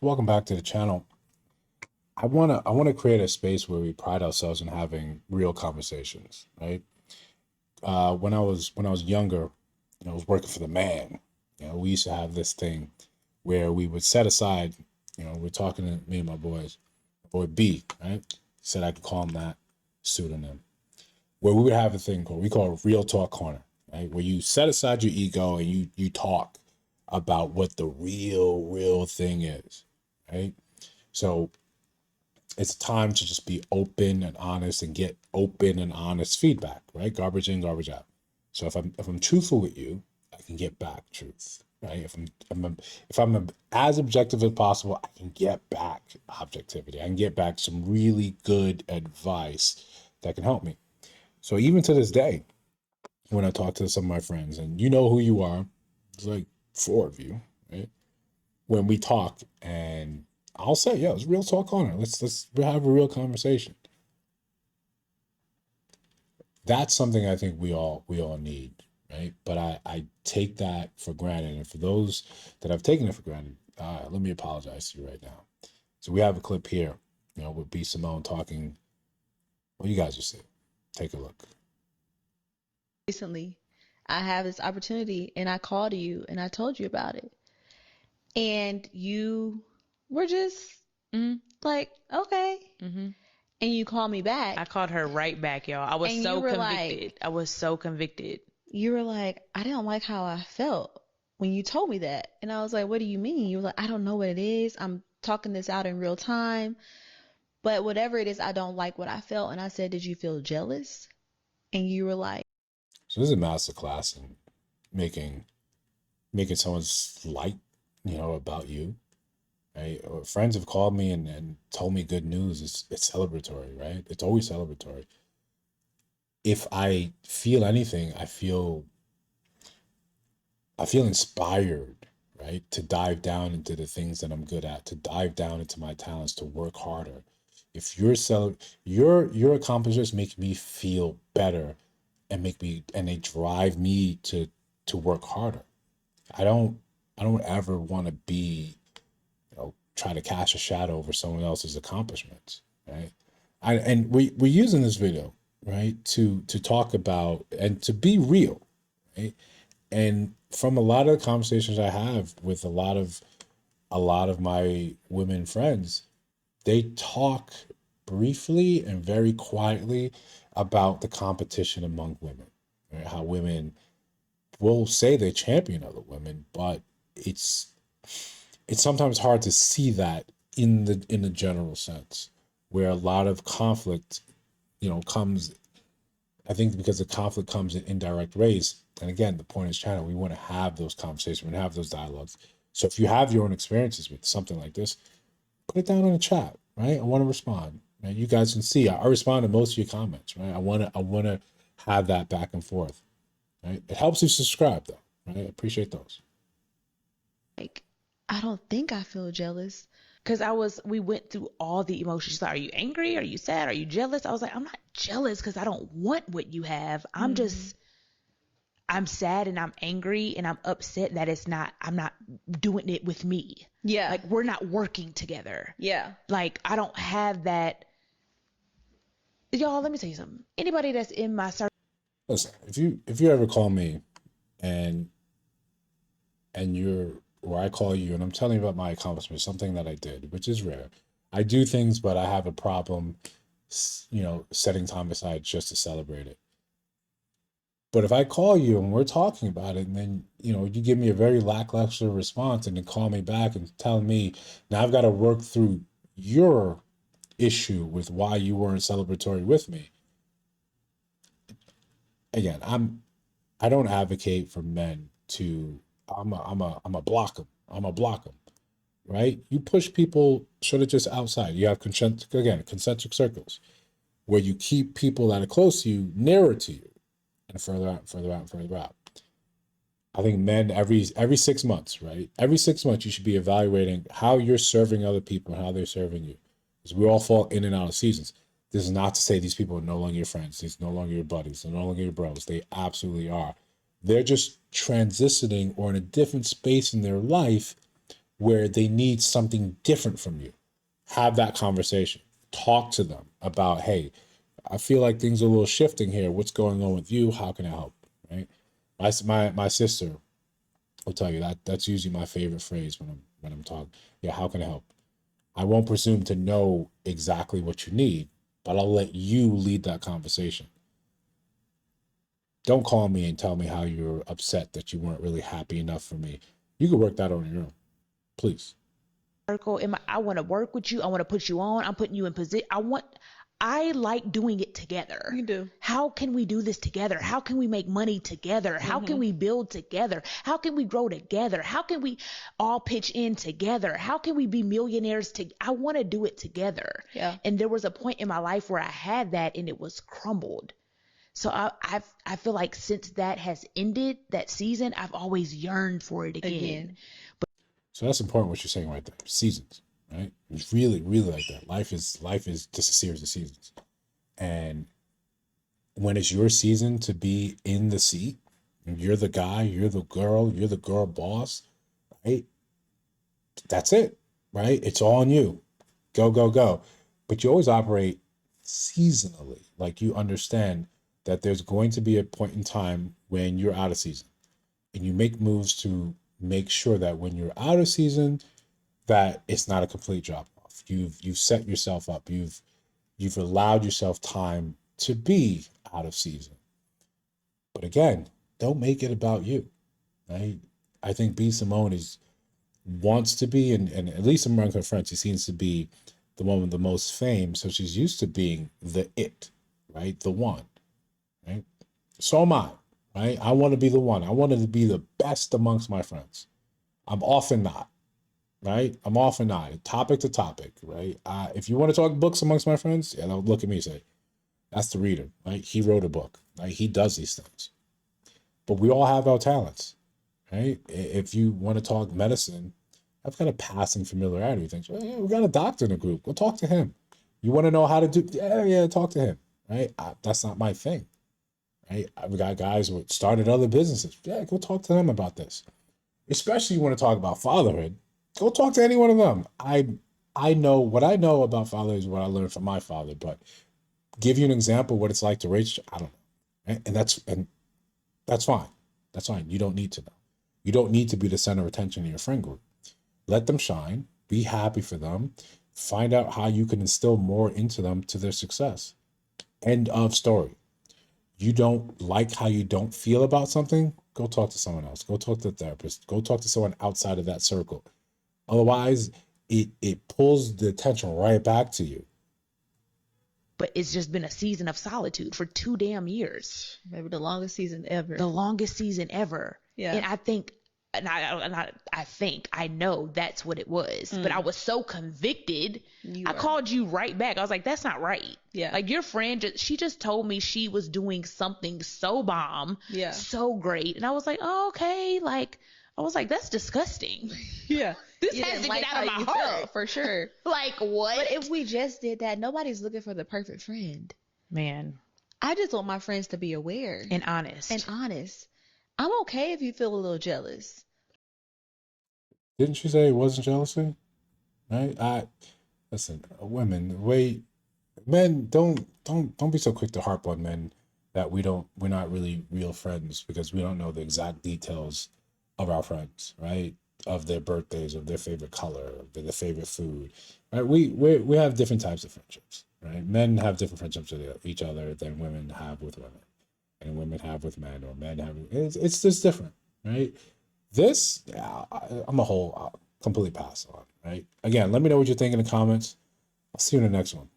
welcome back to the channel. I wanna create a space where we pride ourselves in having real conversations, right? When I was younger, I was working for the man. We used to have this thing where we would set aside, we're talking to me and my boys, boy B, right? Said I could call him that pseudonym. Where we would have a thing we call Real Talk Corner, right? Where you set aside your ego and you talk about what the real thing is, right? So it's time to just be open and honest and get open and honest feedback, right? Garbage in, garbage out. So if I'm truthful with you, I can get back truth, right? If I'm as objective as possible, I can get back objectivity. I can get back some really good advice that can help me. So even to this day, when I talk to some of my friends, and you know who you are, it's like four of you, right? When we talk, and I'll say, "Yo, it's real talk on it. Let's have a real conversation." That's something I think we all need, right? But I take that for granted, and for those that have taken it for granted, let me apologize to you right now. So we have a clip here, with B Simone talking. Well, you guys will see. Take a look. Recently, I have this opportunity and I called you and I told you about it. And you were just like, okay. Mm-hmm. And you called me back I called her right back, y'all. I was and so convicted. I was so convicted. you were like, I didn't like how I felt when you told me that. And I was like, what do you mean? You were like, I don't know what it is. I'm talking this out in real time. But whatever it is, I don't like what I felt. And I said, did you feel jealous? And you were like, So this is a master class in making someone's light, about you. Right? Or friends have called me and told me good news. It's celebratory, right? It's always celebratory. If I feel anything, I feel inspired, right? To dive down into the things that I'm good at, to dive down into my talents, to work harder. If your accomplishments make me feel better and they drive me to work harder. I don't I don't ever want to be, try to cast a shadow over someone else's accomplishments, right? We're using this video, right, to talk about and to be real, right? And from a lot of the conversations I have with a lot of my women friends, they talk briefly and very quietly about the competition among women, right? How women will say they champion other women, but it's it's sometimes hard to see that in the general sense, where a lot of conflict, comes. I think because the conflict comes in indirect ways. And again, the point is, channel, we want to have those conversations, we want to have those dialogues. So if you have your own experiences with something like this, put it down in the chat, right? I want to respond. Right? You guys can see I respond to most of your comments, right? I want to have that back and forth, right? It helps you subscribe though, right? I appreciate those. I don't think I feel jealous. Because we went through all the emotions. She's like, are you angry? Are you sad? Are you jealous? I was like, I'm not jealous because I don't want what you have. I'm sad and I'm angry and I'm upset that I'm not doing it with me. Yeah. Like, we're not working together. Yeah. Like, I don't have that. Y'all, let me tell you something. Anybody that's in my circle. Listen, if you ever call me and you're or I call you and I'm telling you about my accomplishment, something that I did, which is rare. I do things, but I have a problem, setting time aside just to celebrate it. But if I call you and we're talking about it, and then you give me a very lackluster response, and then call me back and tell me now I've got to work through your issue with why you weren't celebratory with me. Again, I don't advocate for men to I'm a block them. I'm a block them, right? You push people sort of just outside. You have concentric circles where you keep people that are close to you nearer to you and further out, further out, further out. I think men every 6 months, right? Every 6 months you should be evaluating how you're serving other people and how they're serving you. Because we all fall in and out of seasons. This is not to say these people are no longer your friends. These are no longer your buddies. They're no longer your bros. They absolutely are. They're just transitioning or in a different space in their life where they need something different from you. Have that conversation. Talk to them about, hey, I feel like things are a little shifting here. What's going on with you? How can I help? Right? My sister will tell you that's usually my favorite phrase when I'm talking. Yeah, how can I help? I won't presume to know exactly what you need, but I'll let you lead that conversation. Don't call me and tell me how you're upset that you weren't really happy enough for me. You can work that on your own, please. Circle. I want to work with you. I want to put you on. I'm putting you in position. I like doing it together. You do. How can we do this together? How can we make money together? How can we build together? How can we grow together? How can we all pitch in together? How can we be millionaires I want to do it together. Yeah. And there was a point in my life where I had that and it was crumbled. So I feel like since that has ended, that season, I've always yearned for it again. So that's important what you're saying right there. Seasons, right? It's really, really like that. Life is just a series of seasons. And when it's your season to be in the seat, and you're the guy, you're the girl boss, right? That's it, right? It's all on you. Go, go, go. But you always operate seasonally. Like you understand that there's going to be a point in time when you're out of season. And you make moves to make sure that when you're out of season, that it's not a complete drop off. You've set yourself up. You've allowed yourself time to be out of season. But again, don't make it about you. Right? I think B Simone wants to be, and at least among her friends, she seems to be the one with the most fame. So she's used to being the it, right? The one, right? So am I, right? I want to be the one. I wanted to be the best amongst my friends. I'm often not, right? I'm often not. Topic to topic, right? If you want to talk books amongst my friends, yeah, they'll look at me and say, that's the reader, right? He wrote a book, right? He does these things. But we all have our talents, right? If you want to talk medicine, I've got a passing familiarity with things. Well, yeah, we got a doctor in the group. Go talk to him. You want to know how to do? Yeah, talk to him, right? That's not my thing, right? We got guys who started other businesses. Yeah, go talk to them about this. Especially you want to talk about fatherhood. Go talk to any one of them. I know what I know about fatherhood is what I learned from my father, but give you an example of what it's like to raise. I don't know, right? And that's fine. That's fine. You don't need to know. You don't need to be the center of attention in your friend group. Let them shine. Be happy for them. Find out how you can instill more into them to their success. End of story. You don't like how you don't feel about something, go talk to someone else. Go talk to a therapist. Go talk to someone outside of that circle. Otherwise, it pulls the attention right back to you. But it's just been a season of solitude for 2 damn years. Maybe the longest season ever. The longest season ever. Yeah. And I think, I know that's what it was. But I was so convicted. I called you right back. I was like, that's not right. Yeah. Like your friend, she just told me she was doing something so bomb. Yeah. So great. And I was like, oh, okay. Like, I was like, that's disgusting. Yeah. This has to get out of my heart. For sure. Like, what? But if we just did that, nobody's looking for the perfect friend. Man. I just want my friends to be aware. And honest. I'm okay if you feel a little jealous. Didn't she say it wasn't jealousy? Right? Listen, women, men don't be so quick to harp on men that we're not really real friends because we don't know the exact details of our friends, right? Of their birthdays, of their favorite color, of their favorite food, right? We have different types of friendships, right? Men have different friendships with each other than women have with women, and women have with men, or men have. It's just different, right? This, I'm a whole complete pass on, right? Again, let me know what you think in the comments. I'll see you in the next one.